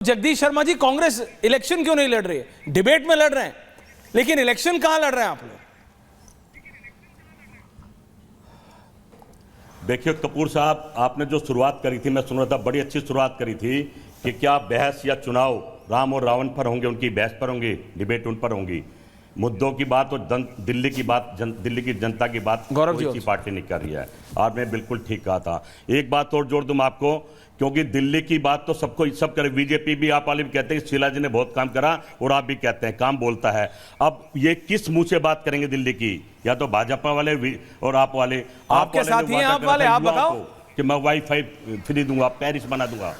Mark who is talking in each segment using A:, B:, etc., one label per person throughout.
A: Jagdish Sharma ji, Congress election क्यों नहीं लड़ रही है? डिबेट में लड़ रहे हैं, लेकिन इलेक्शन कहां लड़ रहे हैं आप लोग?
B: देखिए कपूर साहब, आपने जो शुरुआत करी थी, मैं सुन रहा था, बड़ी अच्छी शुरुआत करी थी कि क्या बहस या चुनाव राम और रावण पर होंगे, उनकी बहस पर होंगी, डिबेट उन पर होंगी। मुद्दों की बात और दिल्ली की बात, दिल्ली की जनता की बात कोई सी पार्टी नहीं कर रही है। और मैं बिल्कुल ठीक कहा था। एक बात और जोड़ दूं आपको, क्योंकि दिल्ली की बात तो सबको सब करे, बीजेपी भी, आप वाले भी कहते हैं शीला जी ने बहुत काम करा, और आप भी कहते हैं काम बोलता है। अब ये किस मुंह से बात करेंगे दिल्ली की? या तो भाजपा वाले और आप वाले,
A: आपके साथ ही आप वाले, आप बताओ
B: कि मैं वाईफाई फ्री दूंगा, पेरिस बना दूंगा।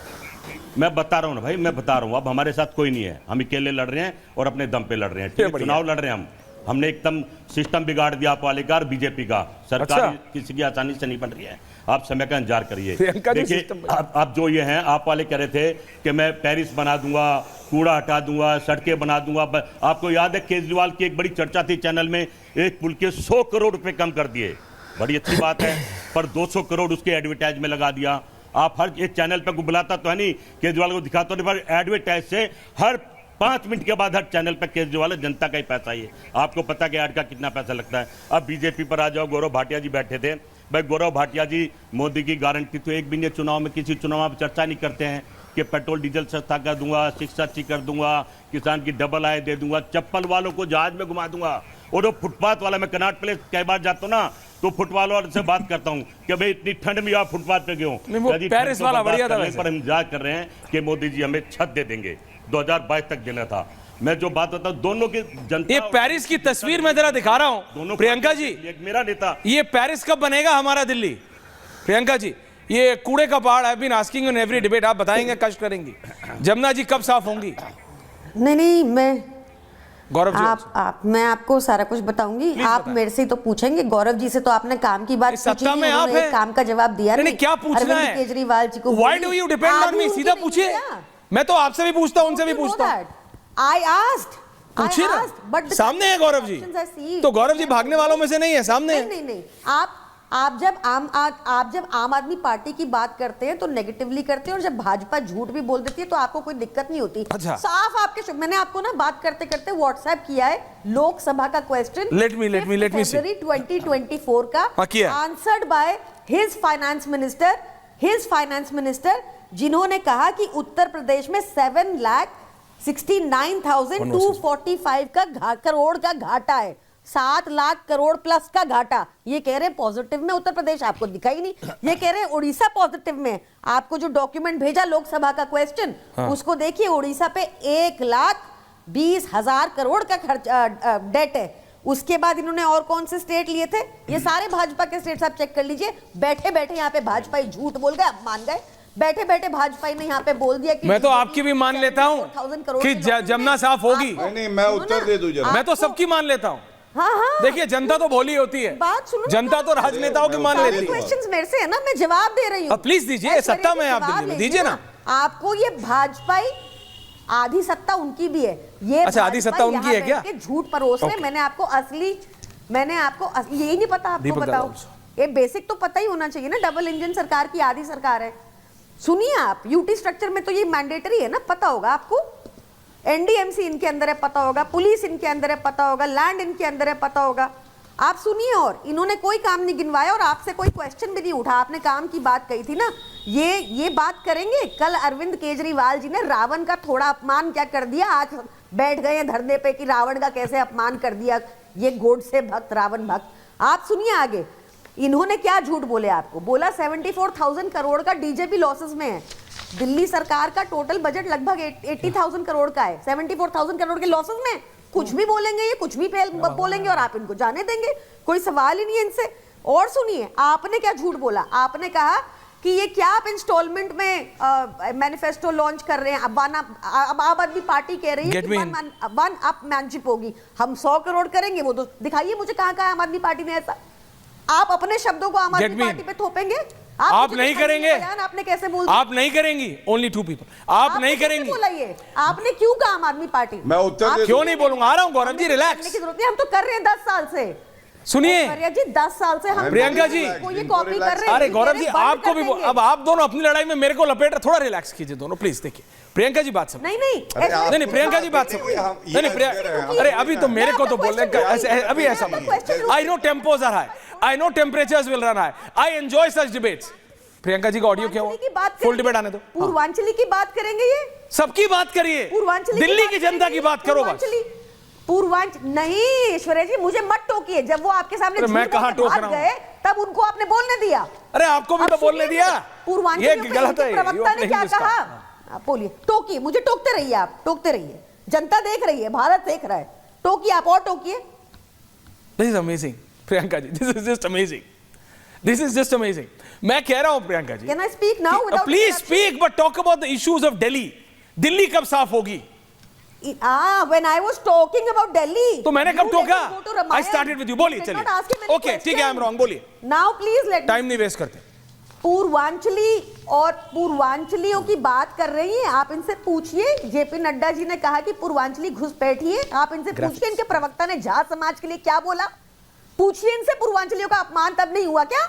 B: मैं बता रहा हूं ना भाई, मैं बता रहा हूं, अब हमारे साथ कोई नहीं है, हम अकेले लड़ रहे हैं और अपने दम पे लड़ रहे हैं। चुनाव लड़ रहे हैं हमने एकदम सिस्टम बिगाड़ दिया आप वाले का और बीजेपी का। सरकार किसी की आसानी से नहीं बन रही है, आप समय का इंतजार करिए। देखिए आप जो ये हैं, आप वाले कह रहे थे कि मैं पेरिस बना दूंगा, कूड़ा हटा दूंगा, सड़कें बना दूंगा। आपको याद है केजरीवाल की एक बड़ी चर्चा थी चैनल में, एक पुल के 100 करोड़ रुपए कम कर दिए, बड़ी अच्छी बात है, पर 200 करोड़ उसके एडवर्टाइज में लगा दिया। आप हर एक चैनल पर बुलाता तो है नहीं, केजरीवाल को दिखाता नहीं, पर एडवर्टाइज से हर 5 मिनट के बाद हर चैनल पर केजरीवाल, जनता का ही पैसा ही है। आपको पता कि ऐड का कितना पैसा लगता है। अब बीजेपी पर आ जाओ, गौरव भाटिया जी बैठे थे। भाई गौरव भाटिया जी, मोदी की गारंटी तो एक भी नहीं, चुनाव में किसी चुनाव में चर्चा नहीं करते हैं कि पेट्रोल डीजल सस्ता कर दूंगा, शिक्षा अच्छी कर दूंगा, किसान की डबल आय दे दूंगा, चप्पल वालों को जहाज में घुमा दूंगा। और वो फुटपाथ वाला, मैं कनाट प्लेस कई बार जाता हूँ ना, तो फुटबॉल वाले से बात करता हूं कि भाई इतनी ठंड में आप फुटपाथ पे क्यों?
A: पेरिस वाला बढ़िया था,
B: पर हम इंतजार कर रहे हैं कि मोदी जी हमें छत दे देंगे, 2022 तक देना था। मैं जो बात बताऊं, दोनों की जनता,
A: ये पेरिस की तस्वीर मैं जरा दिखा रहा हूं प्रियंका जी,
B: मेरा नेता,
A: ये पेरिस कब बनेगा हमारा दिल्ली? प्रियंका जी, ये कूड़े का पहाड़, I been asking in every debate, आप बताएंगे कष्ट करेंगी? जमुना जी कब साफ होंगी?
C: नहीं, मैं
A: गौरव जी,
C: मैं आपको सारा कुछ बताऊंगी। आप मेरे से तो पूछेंगे, गौरव जी से तो आपने काम की बात पूछी, उन्होंने एक काम का जवाब दिया नहीं।
A: क्या पूछना है
C: केजरीवाल जी को?
A: Why do you depend on me? सीधा पूछिए, मैं तो आपसे भी पूछता हूं, उनसे भी पूछता हूं।
C: आई आस्क्ड,
A: पूछिए ना, सामने है गौरव जी, तो गौरव जी भागने वालों में से नहीं है, सामने है।
C: नहीं, आप जब आम आदमी पार्टी की बात करते हैं तो नेगेटिवली करते हैं, और जब भाजपा झूठ भी बोल देती है तो आपको कोई दिक्कत नहीं होती।
A: अच्छा।
C: साफ आपके, मैंने आपको ना बात करते करते व्हाट्सएप किया है लोकसभा का क्वेश्चन,
A: लेट मी
C: फरवरी 2024 का, answered by his finance minister, जिन्होंने कहा कि उत्तर प्रदेश में 7,69,245 का करोड़ का घाटा है, 7 लाख करोड़ प्लस का घाटा। ये कह रहे हैं पॉजिटिव में उत्तर प्रदेश, आपको दिखा ही नहीं। ये कह रहे हैं उड़ीसा पॉजिटिव में। आपको जो डॉक्यूमेंट भेजा लोकसभा का क्वेश्चन, उसको देखिए, उड़ीसा पे 1,20,000 करोड़ का खर्च डेट है। उसके बाद इन्होंने और कौन से स्टेट लिए थे? ये सारे भाजपा के स्टेट्स आप चेक कर लीजिए। बैठे बैठे यहाँ पे भाजपा झूठ बोल गए, आप मान गए। बैठे बैठे भाजपा ने यहाँ पे बोल दिया कि
A: मैं तो आपकी भी मान लेता हूँ कि जमुना साफ होगी।
D: नहीं, मैं उत्तर दे दूं जरा।
A: मैं तो सबकी मान लेता हूँ।
C: हाँ,
A: देखिए जनता तो भोली होती है,
C: बात सुनो,
A: जनता तो राजनेताओं की मान लेती है।
C: क्वेश्चंस मेरे से है ना, मैं जवाब दे रही हूँ।
A: प्लीज दीजिए, सत्ता में आप दिल्ली में दीजिए ना।
C: आपको ये भाजपाई आधी सत्ता उनकी भी है, ये
A: अच्छा, आधी सत्ता उनकी है क्या?
C: झूठ परोस रहे। मैंने आपको यही नहीं पता, आपको बताओ, ये बेसिक तो पता ही होना चाहिए ना। डबल इंजन सरकार की आधी सरकार है। सुनिए आप, यूटी स्ट्रक्चर में तो ये मैंडेटरी है ना, पता होगा आपको। एनडीएमसी इनके अंदर है, पता होगा। पुलिस इनके अंदर है, पता होगा। लैंड इनके अंदर है, पता होगा। आप सुनिए, और इन्होंने कोई काम नहीं गिनवाया और आपसे कोई क्वेश्चन भी नहीं उठा। आपने काम की बात कही थी ना, ये बात करेंगे। कल अरविंद केजरीवाल जी ने रावण का थोड़ा अपमान क्या कर दिया, आज बैठ गए धरने पे कि रावण का कैसे अपमान कर दिया ये गोडसे भक्त, रावण भक्त। आप सुनिए आगे, इन्होंने क्या झूठ बोले आपको? बोला 74,000 करोड़ का डीजेपी लॉसेस में है। दिल्ली सरकार का टोटल बजट लगभग 80,000 करोड़ का है, 74,000 करोड़ के लॉसेस में। कुछ भी बोलेंगे ये, कुछ भी बोलेंगे और आप इनको जाने देंगे, कोई सवाल ही नहीं है इनसे। और सुनिए, आपने क्या झूठ बोला? आपने कहा कि ये क्या आप इंस्टॉलमेंट में मैनिफेस्टो लॉन्च कर रहे हैं। अब आम आदमी पार्टी कह रही है कि वन अप मैनशिप होगी, हम 100 करोड़ करेंगे। वो तो दिखाइए मुझे कहाँ कहा आम आदमी पार्टी ने ऐसा। आप अपने शब्दों को आम आदमी पार्टी पे थोपेंगे?
A: आप नहीं करेंगे।
C: आपने कैसे बोल,
A: आप नहीं करेंगी, ओनली 2 पीपल। आप नहीं करेंगी।
C: बोला ये आपने क्यों कहा आम आदमी पार्टी?
D: मैं उत्तर
A: क्यों नहीं बोलूंगा, आ रहा हूं गौरव जी, रिलैक्स।
C: की जरूरत नहीं, हम तो कर रहे हैं 10 साल से।
A: सुनिए
C: ऐश्वर्या जी 10 साल से हम
A: प्रियंका जी,
C: को ये कॉपी कर रहे हैं।
A: अरे गौरव जी
C: ये बंद
A: आपको
C: कर
A: भी
C: देंगे।
A: अब आप दोनों अपनी लड़ाई में मेरे को लपेट रहे, थोड़ा रिलैक्स कीजिए दोनों प्लीज। देखिए प्रियंका जी बात सुनो।
C: नहीं नहीं
A: नहीं नहीं प्रियंका जी बात सुनो। नहीं नहीं अरे अभी तो मेरे को तो बोलने का अभी ऐसा I know tempos are high, I know temperatures will run high, I enjoy such debates. Priyanka ji का ऑडियो क्या हुआ? फुल डिबेट आने दो।
C: पूर्वांचली की बात करेंगे ये,
A: सबकी बात करिए,
C: पूर्वांचली
A: दिल्ली की जनता की बात करो बस।
C: पूर्वांचल नहीं ऐश्वर्या जी, मुझे मत टोकिए। जब वो आपके सामने
A: मैं कहाँ टोक रहा हूँ?
C: गए तब उनको आपने बोलने दिया।
A: अरे आपको भी तो बोलने दिया, ये गलत है।
C: प्रवक्ता ने क्या कहा? आप बोलिए, टोकिए, मुझे टोकते रहिए, आप टोकते रहिए। जनता देख रही है, भारत देख रहा है, टोकिए आप और टोकिए।
A: This is amazing Priyanka ji, this is just amazing, this is just amazing. मैं कह रहा हूं Priyanka ji,
C: can I speak now without
A: please speak but talk about the issues of Delhi. Delhi कब साफ होगी?
C: when I was talking about Delhi,
A: तो मैंने कब
C: you
A: टोका?
C: let me go to Ramayana.
A: I started with you. बोलिए
C: You did
A: चलिए।
C: not ask him any
A: Okay, ठीक है, I'm
C: question.
A: wrong, बोलिए।
C: Now please let me.
A: Time नहीं वेस्ट करते।
C: पूर्वांचली और पूर्वांचलियों की बात कर रही हैं आप, इनसे पूछिए। जेपी नड्डा जी ने कहा कि पूर्वांचली घुसपैठी है, आप इनसे पूछिए इनके प्रवक्ता ने जाट समाज के लिए क्या बोला। पूछिए इनसे, पूर्वांचलियों का अपमान तब नहीं हुआ क्या?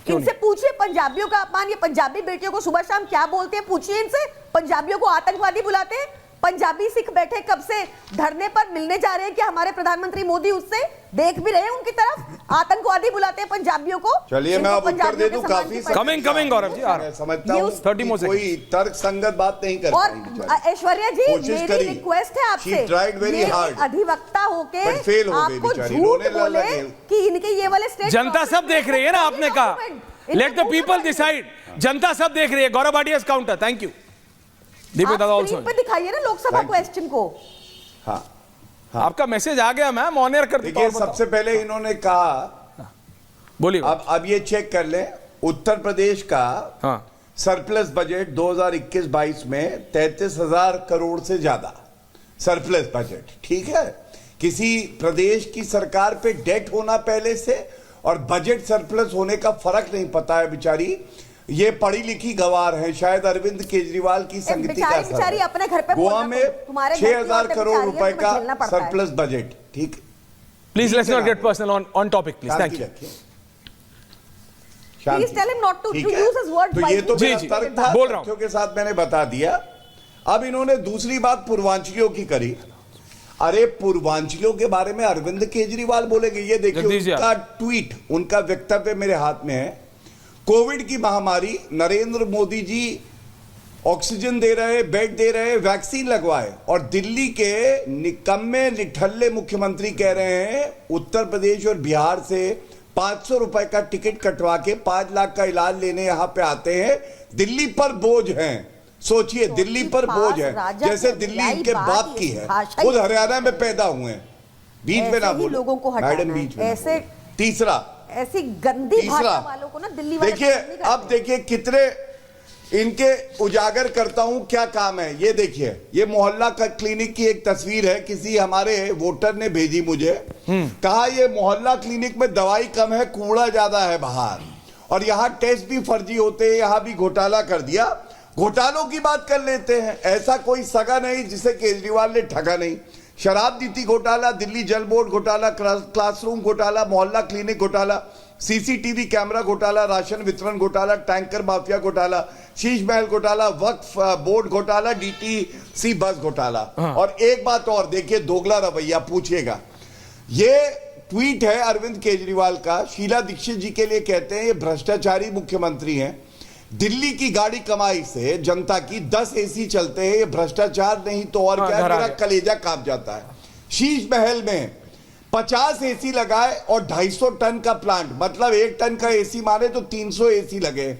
C: इनसे पूछिए पंजाबियों का अपमान, ये पंजाबी बेटियों को सुबह शाम क्या बोलते हैं, पूछिए इनसे। पंजाबियों को आतंकवादी बुलाते हैं। पंजाबी सिख बैठे कब से धरने पर मिलने जा रहे हैं कि हमारे प्रधानमंत्री मोदी उससे देख भी रहे हैं उनकी तरफ। आतंकवादी बुलाते हैं पंजाबियों को।
D: चलिए मैं अब उत्तर दे दूं। काफी
A: कमिंग गौरव जी, आ रहा
D: मैं समझता हूं
A: 30 more
D: कोई तर्क संगत बात नहीं कर
C: और
D: पाई बेचारी।
C: ऐश्वर्या जी
D: कोशिश
C: मेरी
D: करी।
C: रिक्वेस्ट है आपसे,
D: She tried very
C: ये
D: hard.
C: अधिवक्ता होके
D: But fail हो गई
C: आपको
D: बेचारी,
C: झूठ
D: रोने
C: बोले
D: लगे।
C: कि इनके ये वाले स्टेट
A: जनता सब देख रही है ना, आपने कहा लेट द पीपल डिसाइड। जनता सब देख रही है। गौरव आडियस काउंटर, थैंक यू। दीपक दादा
C: आप
A: ऑल्सो
C: स्क्रीन पे दिखाइए ना लोकसभा क्वेश्चन को।
D: हाँ
A: आपका मैसेज आ गया मैम, ऑन एयर कर
D: देखिए, सबसे पहले इन्होंने कहा,
A: बोलिए।
D: अब ये चेक कर लें, उत्तर प्रदेश का
A: हाँ
D: सरप्लस बजट 2021-22 में 33,000 करोड़ से ज्यादा सरप्लस बजट। ठीक है, किसी प्रदेश की सरकार पे डेट होना पहले से और बजट सरप्लस होने का फर्क नहीं पता है बेचारी। ये पढ़ी लिखी गवार है, शायद अरविंद केजरीवाल की संगति का
C: बेचारी अपने घर पे
D: गोवा में 6,000 करोड़ रुपए का
C: झेलना पड़ता है।
D: Surplus budget. ठीक,
A: please let's not get personal on topic please. Thank you.
C: Please tell him not to
D: ठीक है?
C: use his words
D: तो ये तो
A: जी,
D: मेरा
A: जी,
D: तर्क था,
A: बोल रहा हूं।
D: तथ्यों के साथ मैंने बता दिया। अब इन्होंने दूसरी बात पूर्वांचलियों की करी। अरे पूर्वांचलियों के बारे में अरविंद केजरीवाल बोलेंगे? ये
A: जगदीश जी,
D: देखिए उनका ट्वीट, उनका वक्तव्य मेरे हाथ में है। कोविड की महामारी, नरेंद्र मोदी जी ऑक्सीजन दे रहे, बेड दे रहे, वैक्सीन लगवाए, और दिल्ली के निकम्मे निठल्ले मुख्यमंत्री कह रहे हैं उत्तर प्रदेश और बिहार से 500 रुपए का टिकट कटवा के 5 लाख का इलाज लेने यहां पे आते हैं। दिल्ली पर बोझ हैं। सोचिए, दिल्ली पर बोझ है, जैसे दिल्ली इनके बाप की है, खुद हरियाणा में पैदा हुए हैं। बीच में ना बोलो
C: लोगों को
D: मैडम, बीच में
C: ऐसे
D: तीसरा,
C: ऐसी गंदी भाषा वालों को ना दिल्ली वाले
D: देखिए, अब देखिए कितने इनके उजागर करता हूं क्या काम है। ये देखिए, ये मोहल्ला का क्लिनिक की एक तस्वीर है, किसी हमारे वोटर ने भेजी मुझे। कहा ये मोहल्ला क्लिनिक में दवाई कम है, कूड़ा ज्यादा है बाहर, और यहां टेस्ट भी फर्जी होते हैं, यहां भी घोटाला कर दिया। घोटालों की बात कर लेते हैं, ऐसा कोई सगा नहीं जिसे केजरीवाल ने ठगा नहीं। शराब नीति घोटाला, दिल्ली जल बोर्ड घोटाला, क्लासरूम घोटाला, मोहल्ला क्लिनिक घोटाला, सीसीटीवी कैमरा घोटाला, राशन वितरण घोटाला, टैंकर माफिया घोटाला, शीश महल घोटाला, वक्फ बोर्ड घोटाला, डीटीसी बस घोटाला। और एक बात और देखिए, दोगला रवैया पूछिएगा। ये ट्वीट है अरविंद केजरीवाल का, शीला दीक्षित जी के लिए कहते हैं ये भ्रष्टाचारी मुख्यमंत्री हैं। दिल्ली की गाड़ी कमाई से जनता की 10 एसी चलते हैं, ये भ्रष्टाचार नहीं तो और क्या, मेरा कलेजा कांप जाता है। शीश महल में 50 एसी लगाए और 250 टन का प्लांट, मतलब 1 टन का एसी माने तो 300 एसी लगे।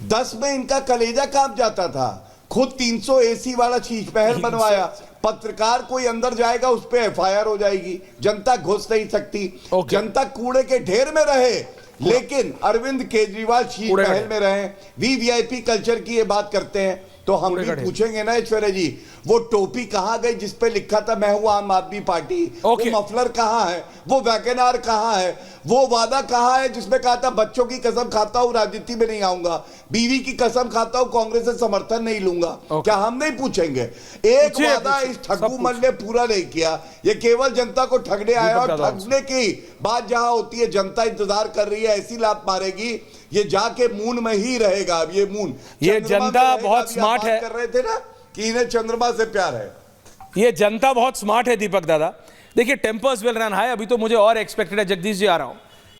D: 10 में इनका कलेजा कांप जाता था। खुद 300 एसी वाला शीश महल बनवाया। पत्रकार कोई अंदर जाएगा उस पर एफआईआर हो जाएगी, जनता घुस नहीं सकती। जनता कूड़े के ढेर में रहे, लेकिन अरविंद केजरीवाल शीश महल में रहे। वीवीआईपी कल्चर की ये बात करते हैं, तो हम भी पूछेंगे ना ऐश्वर्या जी, वो टोपी कहाँ गई जिस पे लिखा था मैं हूं आम आदमी पार्टी?
A: Okay.
D: वो मफलर कहाँ है? वो वैगनार कहाँ है? वो वादा कहाँ है जिसमें कहा था बच्चों की कसम खाता हूं राजनीति में नहीं आऊंगा, बीवी की कसम खाता हूं कांग्रेस से समर्थन नहीं लूंगा?
A: Okay.
D: क्या हम नहीं पूछेंगे? एक
A: पूछिए,
D: वादा
A: पूछिए,
D: इस
A: सब
D: ठगू मन
A: पूछिए।
D: ने पूरा नहीं किया। ये केवल जनता को ठगने आया, और
A: दादा,
D: ठगने की बात जहां होती है जनता इंतजार कर रही है, ऐसी लात मारेगी ये जाके मून में ही रहेगा। अब ये मून
A: ये
D: चंद्रमा में
A: जनता
D: रहेगा।
A: बहुत
D: अभी आप
A: स्मार्ट
D: बात
A: है।
D: कर रहे थे ना कि इन्हें चंद्रमा से प्यार है।
A: ये जनता बहुत स्मार्ट है दीपक दादा। देखिए टेम्पर्स विल रन हाई, अभी तो मुझे और एक्सपेक्टेड है। जगदीश जी आ रहा हूं।